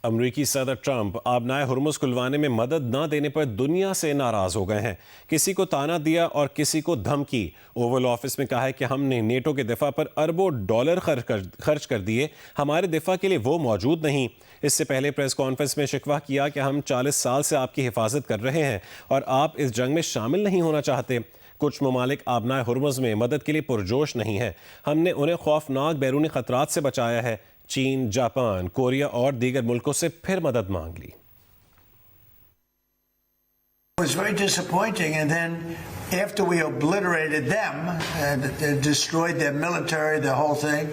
अमरीकी सदर ट्रंप आबनाए हुर्मुज खुलवाने में मदद न देने पर दुनिया से नाराज हो गए हैं। किसी को ताना दिया और किसी को धमकी। ओवल ऑफिस में कहा है कि हमने नेटो के दिफा पर अरबों डॉलर खर्च कर दिए, हमारे दिफा के लिए वो मौजूद नहीं। इससे पहले प्रेस कॉन्फ्रेंस में शिकवा किया कि हम 40 साल से आपकी हिफाजत कर रहे हैं और आप इस जंग में शामिल नहीं होना चाहते। कुछ ममालिक आबनाए हुर्मुज में मदद के लिए पुरजोश नहीं है। हमने उन्हें खौफनाक बैरूनी खतरात से बचाया है। चीन, जापान, कोरिया और दीगर मुल्कों से फिर मदद मांग ली। It was very disappointing, and then after we obliterated them and destroyed their military, the whole thing,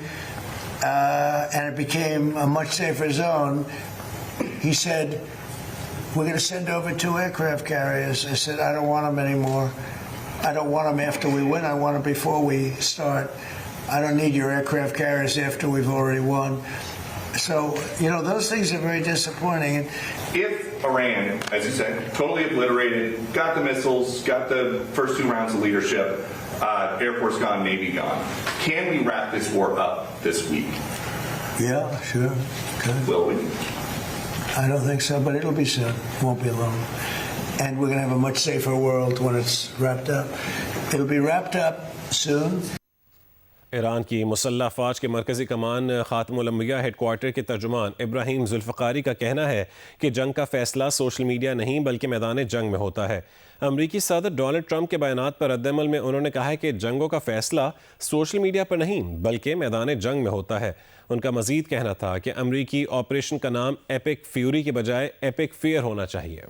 and it became a much safer zone, he said, we're going to send over 2 aircraft carriers. I said, I don't want them anymore. I don't want them after we win. I want them before we start. I don't need your aircraft carriers after we've already won. So, those things are very disappointing. If Iran, as you said, totally obliterated, got the missiles, got the first 2 rounds of leadership, Air Force gone, Navy gone, can we wrap this war up this week? Yeah, sure. Good. Will we? I don't think so, but it'll be soon. Won't be long. And we're going to have a much safer world when it's wrapped up. It'll be wrapped up soon. Iran की मुसल्लह फ़ौज के मरकज़ी कमान ख़ातमुल अंबिया headquarter के तर्जुमान इब्राहिम जुल्फ़िकारी का कहना है कि जंग का फ़ैसला सोशल मीडिया नहीं बल्कि मैदान जंग में होता है। अमरीकी सदर डोनाल्ड ट्रंप के बयानात पर रद्दअमल में उन्होंने कहा है कि जंगों का फ़ैसला सोशल मीडिया पर नहीं बल्कि मैदान जंग में होता है। उनका मज़ीद कहना था कि अमरीकी ऑपरेशन का नाम एपिक फ्यूरी के बजाय एपिक फियर होना चाहिए।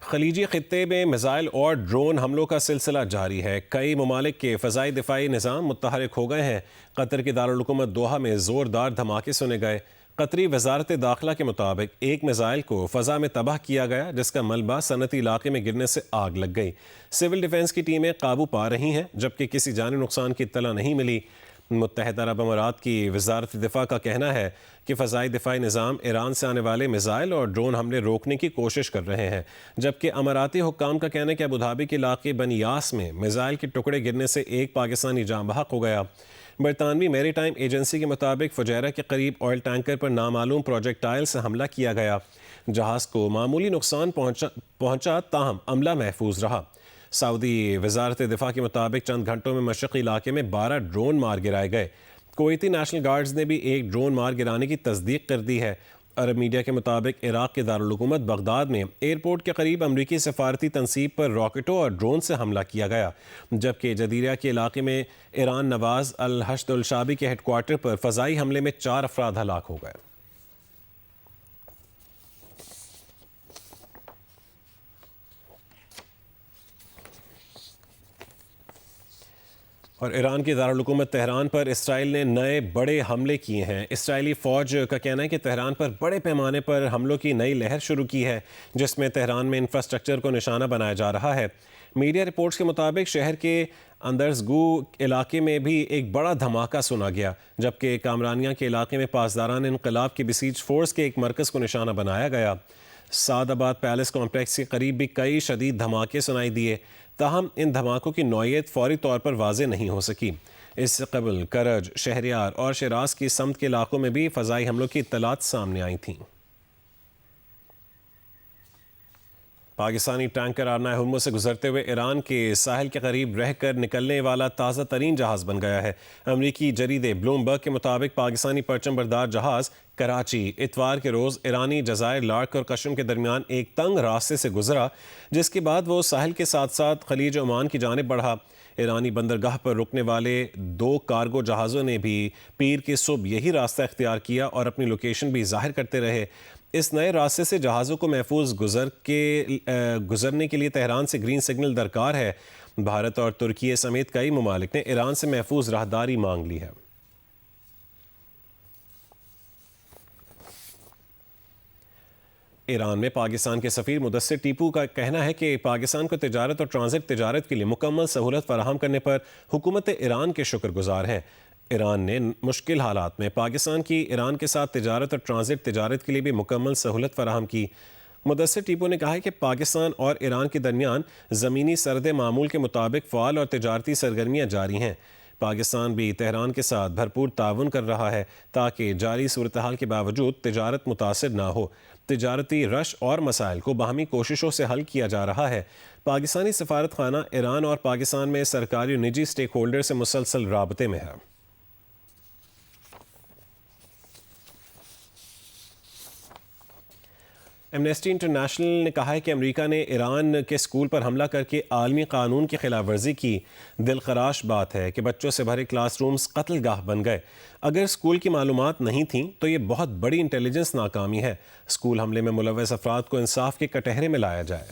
खलीजी खित्ते में मिसाइल और ड्रोन हमलों का सिलसिला जारी है। कई ममालिक के फ़ज़ाई दिफाई निज़ाम मुतहरिक हो गए हैं। कतर की दारुल हुकूमत दोहा में ज़ोरदार धमाके सुने गए। कतरी वजारत दाखिला के मुताबिक एक मिसाइल को फ़ज़ा में तबाह किया गया, जिसका मलबा सनती इलाके में गिरने से आग लग गई। सिविल डिफेंस की टीमें काबू पा रही हैं, जबकि किसी जानी नुकसान की इत्तला नहीं मिली। मुत्तहिदा अरब अमारात की वजारत दिफा का कहना है कि फ़ज़ाई दिफाई निज़ाम ईरान से आने वाले मिसाइल और ड्रोन हमले रोकने की कोशिश कर रहे हैं, जबकि अमाराती हुक्काम का कहना है कि अबूधाबी के इलाके बनियास में मिसाइल के टुकड़े गिरने से एक पाकिस्तानी जाँ बहक हो गया। बरतानवी मेरी टाइम एजेंसी के मुताबिक फुजैरा के करीब ऑयल टैंकर पर नामालूम प्रोजेक्टाइल से हमला किया गया। जहाज़ को मामूली नुकसान पहुँचा, ताहम अमला महफूज रहा। सऊदी वजारत दिफा के मुताबिक चंद घंटों में मशरक़ी इलाके में 12 ड्रोन मार गिराए गए। कुवैती नेशनल गार्ड्स ने भी एक ड्रोन मार गिराने की तस्दीक कर दी है। अरब मीडिया के मुताबिक इराक़ के दारुल हुकूमत बगदाद में एयरपोर्ट के करीब अमरीकी सफारती तनसीब पर रॉकेटों और ड्रोन से हमला किया गया, जबकि जदीरा के इलाके में ईरान नवाज अल हश्द उल शाबी के हेडक्वार्टर पर फ़ज़ाई हमले में 4 अफराद हलाक हो गए। और ईरान की दारुल हुकूमत तेहरान पर इसराइल ने नए बड़े हमले किए हैं। इसराइली फ़ौज का कहना है कि तेहरान पर बड़े पैमाने पर हमलों की नई लहर शुरू की है, जिसमें तेहरान में इंफ्रास्ट्रक्चर को निशाना बनाया जा रहा है। मीडिया रिपोर्ट्स के मुताबिक शहर के अंदरजगू इलाके में भी एक बड़ा धमाका सुना गया, जबकि कामरानिया के इलाके में पासदारान इनकलाब की बसीज फोर्स के एक मरकज़ को निशाना बनाया गया। सादाबाद पैलेस कॉम्प्लेक्स के करीब भी कई शदीद धमाके सुनाई दिए, ताहम इन धमाकों की नौयत फौरी तौर पर वाज़े नहीं हो सकी। इससे कबल करज, शहरियार और शिराज की समत के इलाकों में भी फ़ज़ाई हमलों की इत्तलात सामने आई थीं। पाकिस्तानी टैंकर आबनाए हुर्मुज से गुजरते हुए ईरान के साहिल के करीब रहकर निकलने वाला ताज़ा तरीन जहाज़ बन गया है। अमरीकी जरीदे ब्लूमबर्ग के मुताबिक पाकिस्तानी परचम बरदार जहाज़ कराची इतवार के रोज़ ईरानी जज़ायर लार्क और कशम के दरमियान एक तंग रास्ते से गुजरा, जिसके बाद वो साहिल के साथ साथ खलीज ओमान की जानिब बढ़ा। ईरानी बंदरगाह पर रुकने वाले 2 कार्गो जहाज़ों ने भी पीर की सुबह यही रास्ता इख्तियार किया और अपनी लोकेशन भी जाहिर करते रहे। इस नए रास्ते से जहाज़ों को महफूज गुजरने के लिए तेहरान से ग्रीन सिग्नल दरकार है। भारत और तुर्की समेत कई ममालिक ने ईरान से महफूज राहदारी मांग ली है। ईरान में पाकिस्तान के सफ़ीर मुदस्सिर टीपू का कहना है कि पाकिस्तान को तिजारत और ट्रांजिट तिजारत के लिए मुकम्मल सहूलत फराहम करने पर हुकूमत ईरान के शुक्रगुजार हैं। ईरान ने मुश्किल हालात में पाकिस्तान की ईरान के साथ तिजारत और ट्रांजिट तिजारत के लिए भी मुकम्मल सहूलत फराहम की। मुदस्सिर टीपू ने कहा है कि पाकिस्तान और ईरान के दरमियान ज़मीनी सरहद मामूल के मुताबिक फ़ाल और तिजारती सरगर्मियाँ जारी हैं। पाकिस्तान भी तेहरान के साथ भरपूर ताउन कर रहा है ताकि जारी सूरत हाल के बावजूद तिजारत मुतासिर ना हो। तिजारती रश और मसाइल को बाहमी कोशिशों से हल किया जा रहा है। पाकिस्तानी सफारत खाना ईरान और पाकिस्तान में सरकारी और निजी स्टेक होल्डर से मुसलसल राबते में है। एमनेस्टी इंटरनेशनल ने कहा है कि अमेरिका ने ईरान के स्कूल पर हमला करके आलमी कानून की खिलाफ वर्जी की। दिलखराश बात है कि बच्चों से भरे क्लासरूम्स कत्लगाह बन गए। अगर स्कूल की मालूमात नहीं थी तो ये बहुत बड़ी इंटेलिजेंस नाकामी है। स्कूल हमले में मुलव्वस अफराद को इंसाफ के कटहरे में लाया जाए।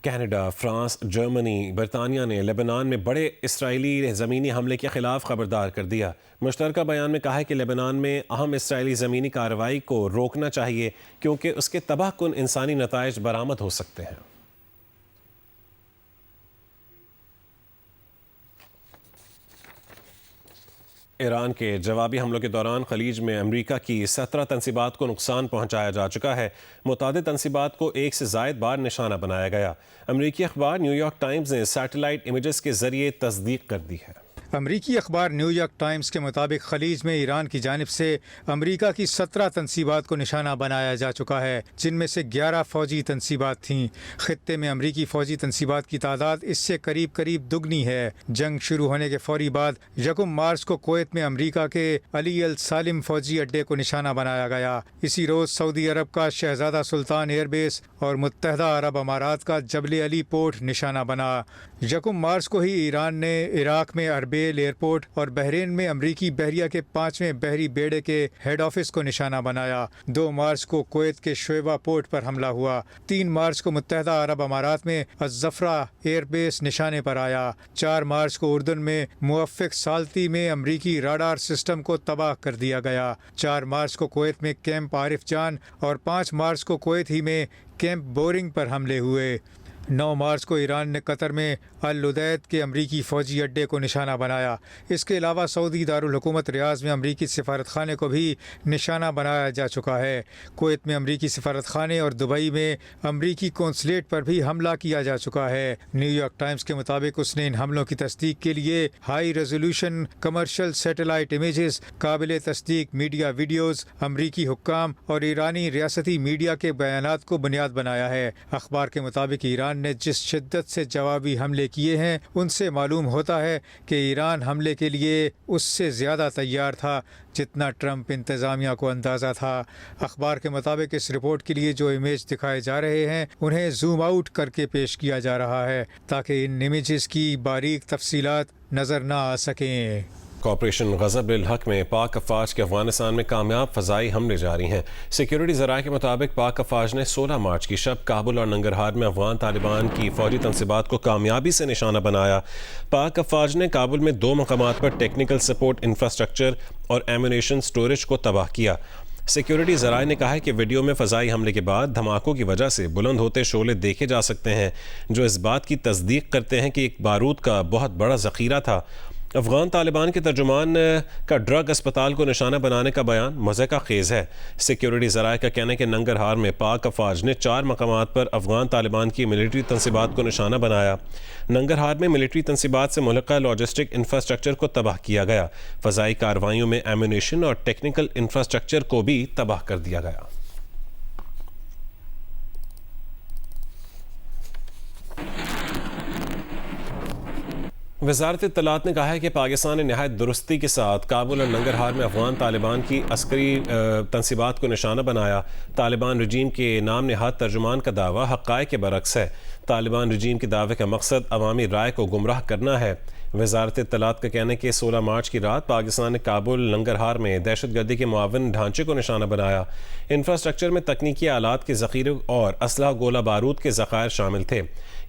कनाडा, फ्रांस, जर्मनी, बरतानिया ने लेबनान में बड़े इसराइली ज़मीनी हमले के खिलाफ खबरदार कर दिया। मुश्तरका बयान में कहा है कि लेबनान में अहम इसराइली ज़मीनी कार्रवाई को रोकना चाहिए क्योंकि उसके तबाहकुन इंसानी नताइज बरामद हो सकते हैं। ईरान के जवाबी हमलों के दौरान खलीज में अमरीका की 17 तनसीबात को नुकसान पहुंचाया जा चुका है। मुतादिद तनसीबात को एक से ज़ायद बार निशाना बनाया गया। अमरीकी अखबार न्यूयॉर्क टाइम्स ने सैटेलाइट इमेजेस के जरिए तस्दीक कर दी है। अमरीकी अखबार न्यूयॉर्क टाइम्स के मुताबिक खलीज में ईरान की जानिब से अमरीका की 17 तनसीबात को निशाना बनाया जा चुका है, जिनमें से 11 फ़ौजी तनसीबात थीं। खित्ते में अमरीकी फ़ौजी तनसीबात की तादाद इससे करीब करीब दुगनी है। जंग शुरू होने के फौरी बाद 1 मार्च को कुवैत में अमरीका के अली अल सालिम फ़ौजी अड्डे को निशाना बनाया गया। इसी रोज़ सऊदी अरब का शहजादा सुल्तान एयरबेस और मुत्तहदा अरब अमारात का जबल अली पोर्ट निशाना बना। 1 मार्च को ही ईरान ने इराक में अरबेल एयरपोर्ट और बहरीन में अमरीकी बहरिया के 5वें बहरी बेड़े के हेड ऑफिस को निशाना बनाया। 2 मार्च को कुवैत के शोएबा पोर्ट पर हमला हुआ। 3 मार्च को मुत्तहदा अरब अमारात में अज़फ़रा एयरबेस निशाने पर आया। 4 मार्च को उर्दन में मुवफ़्फ़िक़ साल्ती में अमरीकी राडार सिस्टम को तबाह कर दिया गया। 4 मार्च को कुवैत में कैंप आरिफ जान और 5 मार्च को कुवैत ही में कैंप बोरिंग पर हमले हुए। 9 मार्च को ईरान ने कतर में अल उदैद के अमरीकी फ़ौजी अड्डे को निशाना बनाया। इसके अलावा सऊदी दारुल हुकूमत रियाज़ में अमरीकी सफारत खाने को भी निशाना बनाया जा चुका है। कुवैत में अमरीकी सफारत खाने और दुबई में अमरीकी कौंसलेट पर भी हमला किया जा चुका है। न्यूयॉर्क टाइम्स के मुताबिक उसने इन हमलों की तस्दीक के लिए high resolution commercial satellite images, काबिल तस्दीक मीडिया वीडियोज़, अमरीकी हुक्काम और ईरानी रियासती मीडिया के बयानात को बुनियाद बनाया है। अखबार के मुताबिक ईरान ने जिस शिद्दत से जवाबी हमले किए हैं, उनसे मालूम होता है कि ईरान हमले के लिए उससे ज़्यादा तैयार था जितना ट्रंप इंतज़ामिया को अंदाज़ा था। अखबार के मुताबिक इस रिपोर्ट के लिए जो इमेज दिखाए जा रहे हैं उन्हें जूम आउट करके पेश किया जा रहा है ताकि इन इमेजेस की बारीक तफसीलात नज़र न आ सकें। ऑपरेशन ग़ज़ब-उल हक़ में पाक अफ़वाज के अफ़गानिस्तान में कामयाब फ़ज़ाई हमले जारी हैं। सिक्योरिटी ज़राए के मुताबिक पाक अफ़वाज ने 16 मार्च की शब काबुल और नंगरहार में अफ़गान तालिबान की फ़ौजी तनसीबात को कामयाबी से निशाना बनाया। पाक अफ़वाज ने काबुल में 2 मकामात पर टेक्निकल सपोर्ट इंफ्रास्ट्रक्चर और एम्यूनेशन स्टोरेज को तबाह किया। सिक्योरिटी ज़राए ने कहा है कि वीडियो में फ़ज़ाई हमले के बाद धमाकों की वजह से बुलंद होते शोले देखे जा सकते हैं, जो इस बात की तस्दीक करते हैं कि एक बारूद का बहुत बड़ा ज़ख़ीरा था। अफ़गान तालिबान के तर्जुमान का ड्रग अस्पताल को निशाना बनाने का बयान मज़हका खेज़ है। सिक्योरिटी ज़राए का कहना है कि नंगरहार में पाक अफ़वाज ने 4 मकामात पर अफ़गान तालिबान की मिलिट्री तनसीबात को निशाना बनाया। नंगरहार में मिलिट्री तनसीबात से मुल्का लॉजिस्टिक इंफ्रास्ट्रक्चर को तबाह किया गया। फ़ज़ाई कार्रवाइयों में एम्यूनेशन और टेक्निकल इंफ्रास्ट्रक्चर को भी तबाह कर दिया गया। वज़ारत इत्तलात ने कहा है कि पाकिस्तान ने नहायत दुरुस्ती के साथ काबुल और नंगरहार में अफ़गान तालिबान की अस्करी तनसीबात को निशाना बनाया। तालिबान रजीम के नाम नहाद तर्जुमान का दावा हक़ाइक़ के बरक्स है। तालिबान रजीम के दावे का मकसद अवामी राय को गुमराह करना है। वज़ारत इत्तलात का कहना है कि 16 मार्च की रात पाकिस्तान ने काबुल नंगरहार में दहशतगर्दी के मुआवन ढांचे को निशाना बनाया। इंफ्रास्ट्रक्चर में तकनीकी आलात के ज़ख़ीरे और असलहा गोला बारूद के ज़ख़ायर शामिल थे।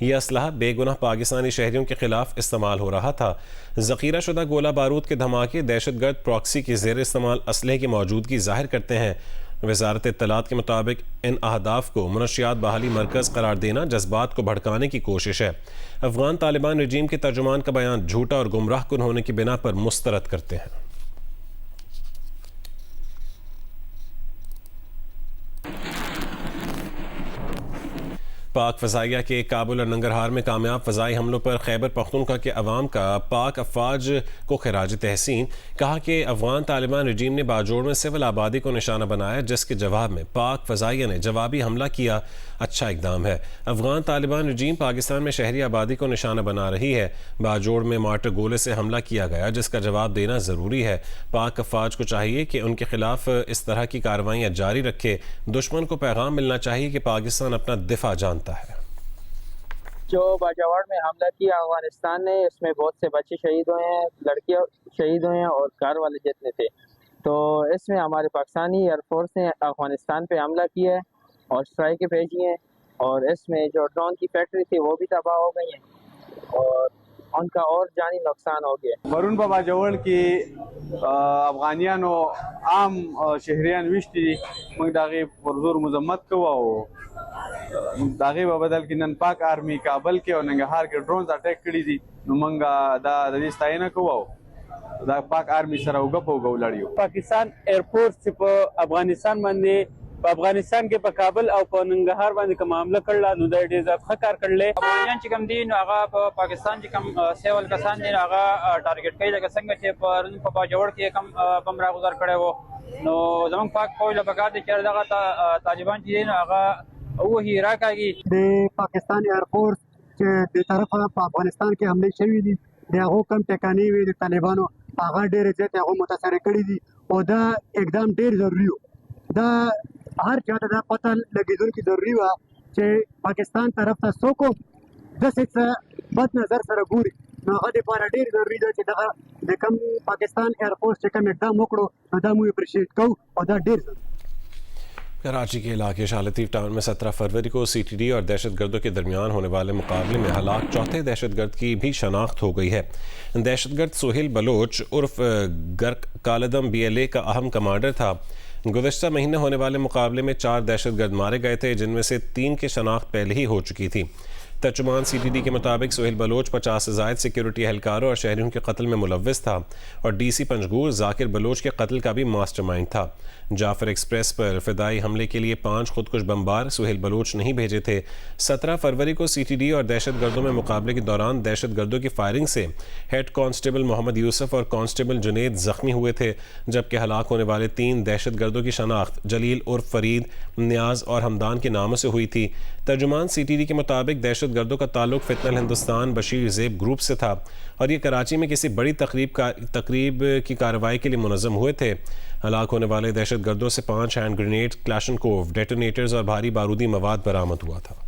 यह असलहा बेगुनाह पाकिस्तानी शहरियों के खिलाफ इस्तेमाल हो रहा था। ज़ख़ीरा शुदा गोला बारूद के धमाके दहशतगर्द प्रॉक्सी के ज़ेर इस्तेमाल असलहे की मौजूदगी ज़ाहिर करते हैं। वजारत इत्तलात के मुताबिक इन अहदाफ को मुनशियात बहाली मरकज़ करार देना जज्बात को भड़काने की कोशिश है। अफगान तालिबान रजीम के तर्जुमान का बयान झूठा और गुमराह कुन होने की बिना पर मुस्तरद करते हैं। पाक फ़ज़ाइया के काबुल और नंगरहार में कामयाब फ़ज़ाई हमलों पर खैबर पख्तूनख्वा के अवाम का पाक अफवाज को खिराज तहसीन। कहा कि अफगान तालिबान रजीम ने बाजोड़ में सिविल आबादी को निशाना बनाया, जिसके जवाब में पाक फ़ज़ाइया ने जवाबी हमला किया। अच्छा इकदाम है। अफगान तालिबान रजीम पाकिस्तान में शहरी आबादी को निशाना बना रही है। बाजोड़ में मार्टर गोले से हमला किया गया, जिसका जवाब देना ज़रूरी है। पाक अफवाज को चाहिए कि उनके खिलाफ इस तरह की कार्रवाइयाँ जारी रखे। दुश्मन को पैगाम मिलना चाहिए कि पाकिस्तान अपना दिफा जानता है। जो बाजावाड़ में हमला किया अफगानिस्तान ने, इसमें बहुत से बच्चे शहीद हुए हैं, लड़कियां शहीद हुए हैं और कार वाले जितने थे। तो इसमें हमारे पाकिस्तानी एयरफोर्स ने अफगानिस्तान पे हमला किया है और स्ट्राइकें भेजी हैं, और इसमें जो ड्रोन की फैक्ट्री थी वो भी तबाह हो गई है और उनका और जानी नुकसान हो गया। वरुण बाबा जवड़ की अफगानियानो आम शहरियान विश्ती दागे पुरजोर मजम्मत कवा हो दागे बदल की नन पाक आर्मी काबल के और नंगहार के ड्रोन अटैक करी थी नुमंगा दा रजिस्ताइना कवा हो दा पाक आर्मी सरा उगप हो लड़ियो। पाकिस्तान एयरफोर्स पे अफगानिस्तान बांधे अफगानिस्तान के काबल और नंगहार बांधे का मामला करला नु द डेज खकार करले अफगानियन चिकम दिन आगा पाकिस्तान चिकम सेवल कसान दिन आगा टारगेट कई लगा संग छे पर पपा जोड़ के कम बमरा गुजार करे वो नो जमन पाक कोई लगा दे चर लगा तालिबान जी दिन आगा वो ही इराक आगी दे पाकिस्तान एयरफोर्स के दे तरफ अफगानिस्तान के हमले शवी दी देगो कम टेकानी वे दे तालिबानो आगा डेरे जे तेगो मुतासर कड़ी दी और दा एकदम ढेर जरूरी हो दा हर चाहता दा पता लगी की जरूरी हुआ कि पाकिस्तान तरफ था सो को 10 बद नजर सर गुरी नगद पर ढेर जरूरी दा कि दा कम पाकिस्तान एयरफोर्स के कम एकदम मोकड़ो दा मु अप्रिशिएट कहूं और दा ढेर जरूरी। कराची के इलाके शालतीफ टाउन में 17 फरवरी को CTD और दहशतगर्दों के दरमियान होने वाले मुकाबले में हलाक चौथे दहशतगर्द की भी शनाख्त हो गई है। दहशतगर्द सोहेल बलोच उर्फ गर्क कालदम BLA का अहम कमांडर था। गुज़श्ता महीने होने वाले मुकाबले में 4 दहशतगर्द मारे गए थे, जिनमें से 3 की शनाख्त पहले ही हो चुकी थी। तर्जुमान CTD के मुताबिक सोहेल बलोच 50 से ज़ायद सिक्योरिटी एहलकारों और शहरियों के कत्ल में मुलव्विस था और DC पंजगूर जाकिर बलोच के कत्ल का भी मास्टरमाइंड था। जाफर एक्सप्रेस पर फिदाई हमले के लिए 5 खुदकुश बमबार सोहेल बलोच नहीं भेजे थे। 17 फरवरी को CTD और दहशतगर्दों में मुकाबले के दौरान दहशतगर्दों की फायरिंग से हेड कांस्टेबल मोहम्मद यूसुफ और कांस्टेबल जुनेद जख्मी हुए थे, जबकि हलाक होने वाले 3 दहशतगर्दों की शनाख्त जलील उर्फ फरीद, नियाज और हमदान के नामों से हुई थी। तर्जुमान CTD के मुताबिक दहशतगर्दों का ताल्लुक फितनल हिंदुस्तान बशीर ज़ेब ग्रुप से था और ये कराची में किसी बड़ी तकरीब की कार्रवाई के लिए मुनज़्ज़म हुए थे। हलाक होने वाले दहशतगर्दों से 5 हैंड ग्रेनेड, क्लैशनकोव, डेटोनेटर्स और भारी बारूदी मवाद बरामद हुआ था।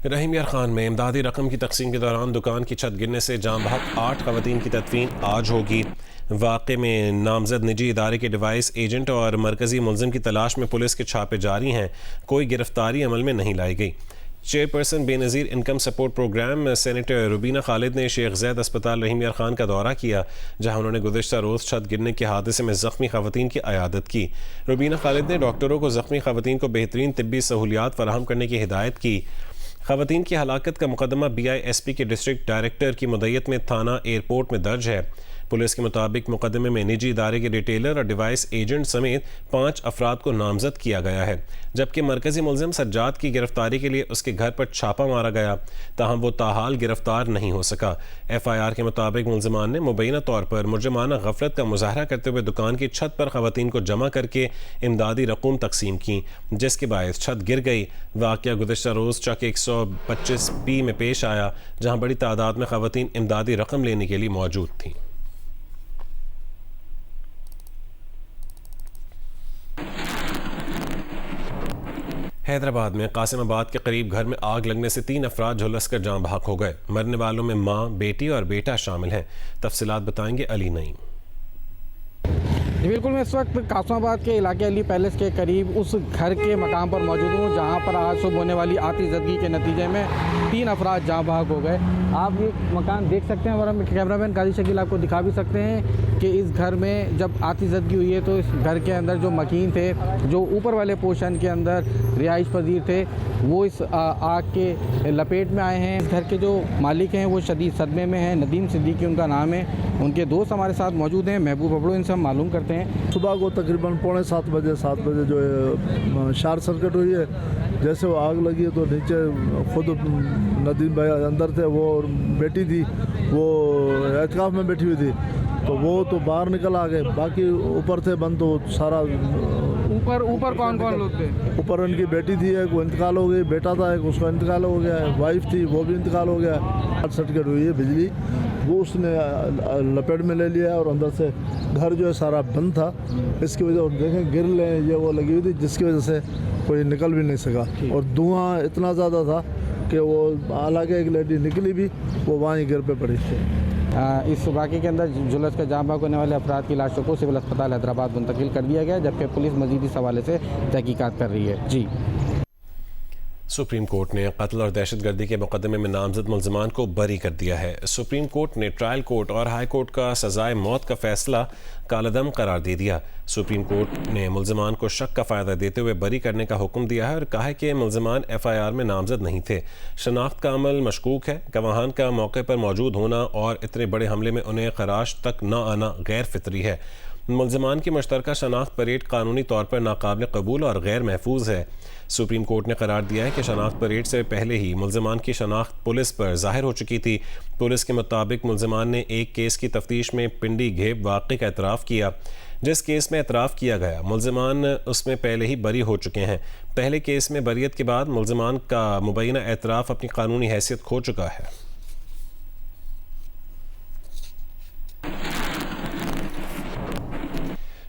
रहीम यार खान में इमदादी रकम की तकसीम के दौरान दुकान की छत गिरने से जाम बहक 8 खवातीन की तदफीन आज होगी। वाक़े में नामजद निजी इदारे के डिवाइस एजेंट और मरकज़ी मुलजिम की तलाश में पुलिस के छापे जारी हैं। कोई गिरफ्तारी अमल में नहीं लाई गई। Chairperson Benazir income support programme senator Rubina Khalid ने शेख ज़ैद अस्पताल रहीम यार खान का दौरा किया, जहां उन्होंने गुज़श्ता रोज़ छत गिरने के हादसे में ज़ख्मी खवातीन की अयादत की। रुबीना खालिद ने डॉक्टरों को ज़ख्मी खवातीन को बेहतरीन तिब्बी सहूलियात फराहम करने की हिदायत की। खवातीन की हलाकत का मुकदमा BISP के डिस्ट्रिक्ट डायरेक्टर की मुद्दत में थाना एयरपोर्ट में दर्ज है। पुलिस के मुताबिक मुकदमे में निजी इदारे के रिटेलर और डिवाइस एजेंट समेत 5 अफराद को नामजद किया गया है, जबकि मरकजी मुलजिम सज्जाद की गिरफ्तारी के लिए उसके घर पर छापा मारा गया, ताहम वो ताहाल गिरफ्तार नहीं हो सका। FIR के मुताबिक मुलजिमान ने मुबैना तौर पर मुजरिमाना गफलत का मुजाहरा करते हुए दुकान की छत पर खवातीन को जमा करके इमदादी रकूम तकसीम की, जिसके बायस छत गिर गई। वाक़या गुज़श्ता रोज़ चक 125B में पेश आया, जहाँ बड़ी तादाद में खवातीन इमदादी रकम लेने के लिए मौजूद थीं। हैदराबाद में कासिमाबाद के करीब घर में आग लगने से 3 अफराद झुलस कर जान बहक हो गए। मरने वालों में मां, बेटी और बेटा शामिल हैं। तफसीलात बताएंगे अली नईम। बिल्कुल, मैं इस वक्त कासमाबाद के इलाके अली पैलेस के करीब उस घर के मकाम पर मौजूद हूँ जहाँ पर आज सुबह होने वाली आतिशबाजी के नतीजे में 3 अफराद जाँ बहक हो गए। आप ये मकान देख सकते हैं और हम कैमरामैन काजी शकील आपको दिखा भी सकते हैं कि इस घर में जब आतिशबाजी हुई है तो इस घर के अंदर जो मकीन थे, जो ऊपर वाले पोर्शन के अंदर रिहाइश पजीर थे, वो इस आग के लपेट में आए हैं। इस घर के जो मालिक हैं वो शदीद सदमे में हैं। नदीम सिद्दीकी उनका नाम है। उनके दोस्त हमारे साथ मौजूद हैं, महबूब अबड़ो, इनसे हम मालूम करते हैं। सुबह को तकरीबन 7:45 बजे जो है शॉर्ट सर्किट हुई है। जैसे वो आग लगी है तो नीचे खुद नदीम भाई अंदर थे, वो और बेटी थी, वो एहतिकाफ में बैठी हुई थी, तो वो तो बाहर निकल आ गए। बाकी ऊपर थे बंद, तो सारा ऊपर कौन लोग थे? ऊपर उनकी बेटी थी, एक वो इंतकाल हो गई, बेटा था एक, उसका इंतकाल हो गया है, वाइफ थी वो भी इंतकाल हो गया। शॉर्ट सर्किट हुई है बिजली, वो उसने लपेट में ले लिया और अंदर से घर जो है सारा बंद था। इसकी वजह देखें ग्रिलें ये वो लगी हुई थी, जिसकी वजह से कोई निकल भी नहीं सका और धुआं इतना ज़्यादा था कि वो हालांकि एक लेडी निकली भी, वो वहीं गिर पे पड़ी थी। इस वाक़े के अंदर जुलूस का जाम बहक होने वाले अफराद की लाशों को सिविल अस्पताल हैदराबाद मुंतकिल कर दिया गया, जबकि पुलिस मज़ीद इस हवाले से तहकीकात कर रही है। जी। सुप्रीम कोर्ट ने कत्ल और दहशतगर्दी के मुकदमे में नामजद मुल्ज़िमान को बरी कर दिया है। सुप्रीम कोर्ट ने ट्रायल कोर्ट और हाई कोर्ट का सज़ाए मौत का फैसला कालदम करार दे दिया। सुप्रीम कोर्ट ने मुल्ज़िमान को शक का फ़ायदा देते हुए बरी करने का हुक्म दिया है और कहा है कि मुल्ज़िमान FIR में नामजद नहीं थे। शनाख्त का अमल मशकूक है। गवाहान का मौके पर मौजूद होना और इतने बड़े हमले में उन्हें खराश तक न आना गैर फितरी है। मुल्ज़िमान की मुश्तरका शनाख्त परेड कानूनी तौर पर नाकाबिल कबूल और गैर महफूज है। सुप्रीम कोर्ट ने करार दिया है कि शनाख्त परेड से पहले ही मुल्ज़िमान की शनाख्त पुलिस पर ज़ाहिर हो चुकी थी। पुलिस के मुताबिक मुल्ज़िमान ने एक केस की तफ्तीश में पिंडी घेब वाक़े का एतराफ़ किया। जिस केस में एतराफ़ किया गया मुल्ज़िमान उसमें पहले ही बरी हो चुके हैं। पहले केस में बरियत के बाद मुल्ज़िमान का मुबैना एतराफ़ अपनी कानूनी हैसियत खो चुका है।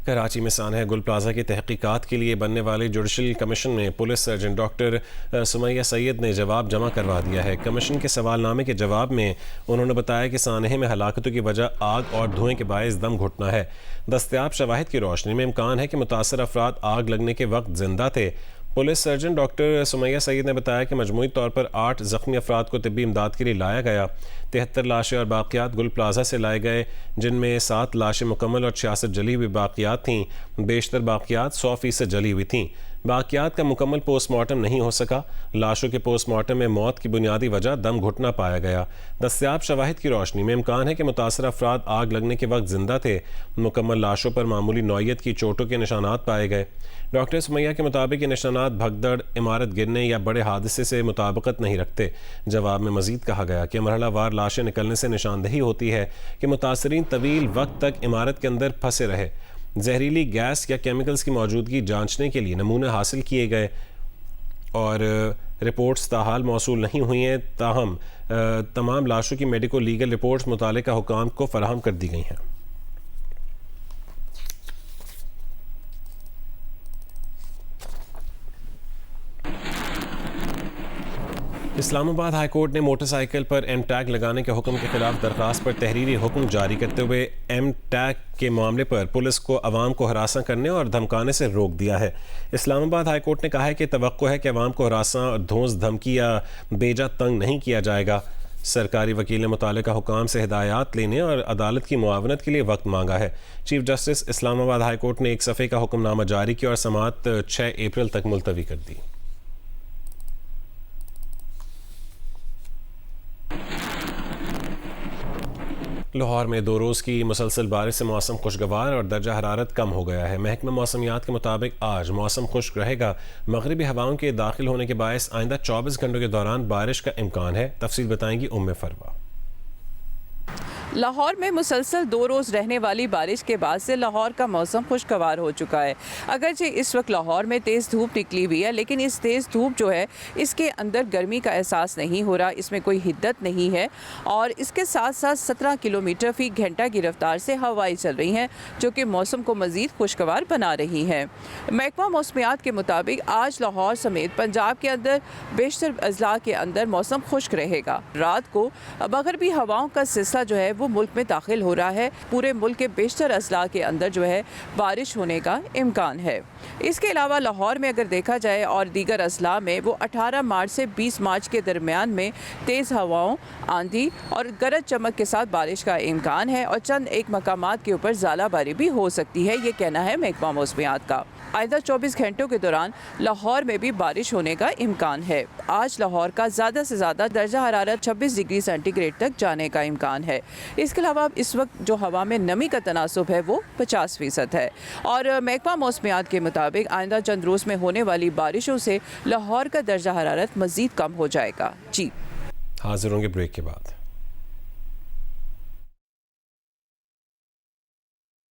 कराची में सानह गुल प्लाजा की तहकीकात के लिए बनने वाले जुडिशल कमीशन में police surgeon doctor Sumaiya Syed ने जवाब जमा करवा दिया है। कमीशन के सवालनामे के जवाब में उन्होंने बताया कि सानहे में हलाकतों की वजह आग और धुएं के बायस दम घुटना है। दस्तयाब शवाहिद की रोशनी में इम्कान है कि मुतासर अफराद आग लगने के वक्त जिंदा थे। Police surgeon doctor Sumaiya Saeed ने बताया कि मजमूई तौर पर 8 ज़ख्मी अफराद को तिब्बी इमदाद के लिए लाया गया। 73 लाशें और बाकियात गुल प्लाजा से लाए गए, जिनमें 7 लाशें मुकम्मल और 66 जली हुई बाकियात थीं। बेशतर बाकियात 100% जली हुई थीं। बाकियात का मुकम्मल पोस्टमार्टम नहीं हो सका। लाशों के पोस्टमार्टम में मौत की बुनियादी वजह दम घुटना पाया गया। दस्तयाब शवाहिद की रोशनी में इम्कान है कि मुतासर अफराद आग लगने के वक्त जिंदा थे। मुकम्मल लाशों पर मामूली नौयत की चोटों के निशानात पाए गए। डॉक्टर सुमैया के मुताबिक ये निशानात भगदड़, इमारत गिरने या बड़े हादसे से मुताबिकत नहीं रखते। जवाब में मजीद कहा गया कि मरहलावार लाशें निकलने से निशानदही होती है कि मुतासरीन तवील वक्त तक इमारत के अंदर फंसे रहे। जहरीली गैस या केमिकल्स की मौजूदगी जांचने के लिए नमूने हासिल किए गए और रिपोर्ट्स ताहाल मौसूल नहीं हुई हैं। ताहम तमाम लाशों की मेडिको लीगल रिपोर्ट्स मुतालिका हुकाम को फराहम कर दी गई हैं। इस्लामाबाद हाई कोर्ट ने मोटरसाइकिल पर एम टैग लगाने के हुक्म के खिलाफ दरख्वास्त पर तहरीरी हुक्म जारी करते हुए एम टैग के मामले पर पुलिस को अवाम को हरासा करने और धमकाने से रोक दिया है। इस्लामाबाद हाई कोर्ट ने कहा है कि तवक्को है कि अवाम को हरासा, धौंस, धमकी या बेजा तंग नहीं किया जाएगा। सरकारी वकील ने मुतालिका हुकाम से हिदायत लेने और अदालत की मुआवनत के लिए वक्त मांगा है। Chief justice Islamabad high court ने एक सफ़े का हुक्मनामा जारी किया और समाअत 6 अप्रैल तक मुलतवी कर दी। लाहौर में 2 रोज़ की मुसलसल बारिश से मौसम खुशगवार और दर्जा हरारत कम हो गया है। महकमा मौसमियात के मुताबिक आज मौसम खुश्क रहेगा। मगरिबी हवाओं के दाखिल होने के बायस आइंदा 24 घंटों के दौरान बारिश का इम्कान है। तफसील बताएंगी उम्मे फरवा। लाहौर में मुसलसल 2 रोज़ रहने वाली बारिश के बाद से लाहौर का मौसम खुशगवार हो चुका है। अगरचे इस वक्त लाहौर में तेज़ धूप निकली हुई है, लेकिन इस तेज़ धूप जो है इसके अंदर गर्मी का एहसास नहीं हो रहा, इसमें कोई हिद्दत नहीं है और इसके साथ साथ 17 किलोमीटर फ़ी घंटा की रफ्तार से हवाएं चल रही हैं, जो कि मौसम को मज़ीद खुशगवार बना रही हैं। महकमा मौसमियात के मुताबिक आज लाहौर समेत पंजाब के अंदर बेशतर अजला के अंदर मौसम खुश्क रहेगा। रात को मगरिबी हवाओं का सिलसिला जो है वो मुल्क में दाखिल हो रहा है। पूरे मुल्क के बेशतर अजला के अंदर जो है बारिश होने का इम्कान है। इसके अलावा लाहौर में अगर देखा जाए और दीगर अजला में वो 18 मार्च से 20 मार्च के दरमियान में तेज़ हवाओं, आंधी और गरज चमक के साथ बारिश का इम्कान है और चंद एक मकामात के ऊपर ज़ालाबारी भी हो सकती है, ये कहना है महकमा मौसमियात का। आइंदा 24 घंटों के दौरान लाहौर में भी बारिश होने का इम्कान है। आज लाहौर का ज़्यादा से ज़्यादा दर्जा हरारत 26 डिग्री सेंटीग्रेड तक जाने का इम्कान है। इसके अलावा इस वक्त जो हवा में नमी का तनासुब है वो 50% है और महकमा मौसमियात के मुताबिक आइंदा चंद रोज़ में होने वाली बारिशों से लाहौर का दर्जा हरारत मज़ीद कम हो जाएगा। जी हाजिर होंगे ब्रेक के बाद।